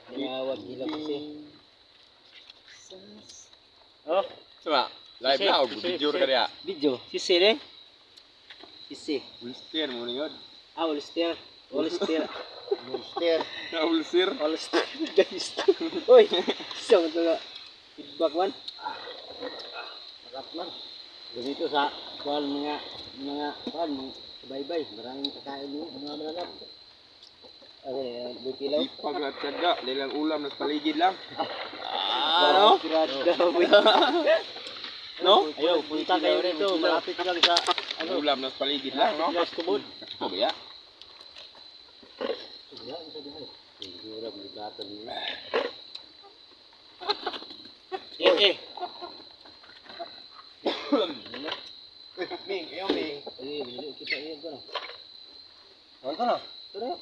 Tinawag nila kasi. Oh, Coba, live na og video ka diya. Video, sisi rin. Sisi. Ulster mo niyon. Ulster. Ulster. Monster. Na ulcer. Ulster. Guys. Uy, siya mo ito feedback man. Sarap man. Ganito sa mga bye-bye. Maraming kakain mo. Mga mananap. Okay, bukilaw. Ipag na tiyaga, nilang ulam na sa paligid lang. Ano? No? Ayaw, punta kayo rito. Malapit lang sa Ulam na sa paligid lang, no? Pilas Tubod. Oh, ya. Siguro, buligatan mo. Ming, ayaw Ming. Kita iyan ko na. Ano ka na? Ito na.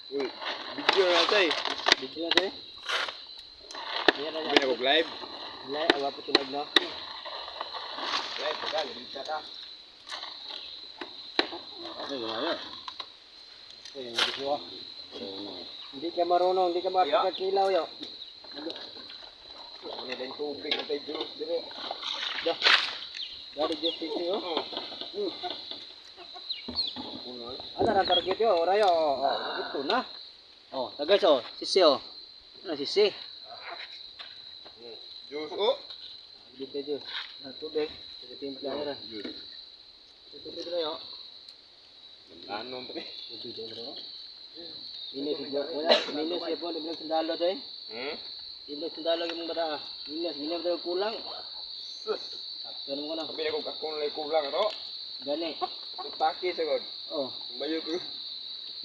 Uy, video na tayo. Video na tayo. Ayan na Sabi na kong live. Wala, awa po tulag na. Live, tagal, bisa ka. Ay, wala. Ay, hindi ko. Hindi ka marunong, hindi ka makakakilaw yo. Ano din tubig na tayo juice dire. Dari just fix yo. Puno. Ada na target yo, ora yo. Ito na. Oh, guys oh, sisi oh. Ano sisi? Juice, oh. Dito jo. Na tubig. Sa timpla ra. Juice. Tubig na yo. Ano pre? Tubig na. Minus wala, minus ya po, bilang sandalo tayo. Bilang sandalo yung bata. Minus tayo kulang. Sus. Sakto naman ko na. Sabi na kong kakong lay kulang ato. Gani. Tutaki sa god. Oh, Bayo ko.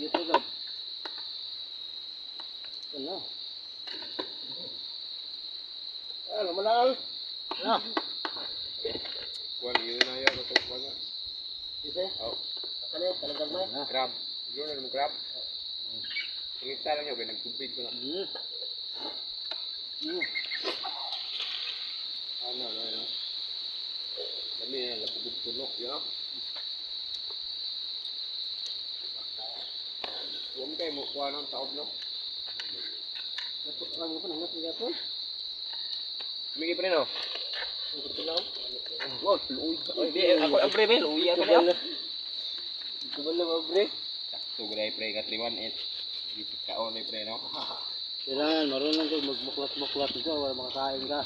dito god. Ano? Ano manal? Ano? Kuan yun na yan ito pa nga. Ise? Oh, Kani, talagang may. crab. Yun na naman crab. Ingita lang yun, kaya nagtubig ko na. Ano. Dami yan, lapugod tunok, yun. Huwag kayo mo kuha ng taob, no? Ano pa nang natin po? Migi pa rin, no? Ang kutilaw. Wow, luoy. Ako ang pre, luoy ako na. Kubal na mabre. Sakto, gray pre, katliwan, dito kaon, pre, no? Kailangan marunong ko magmuklat-muklat ito, wala makakain ka.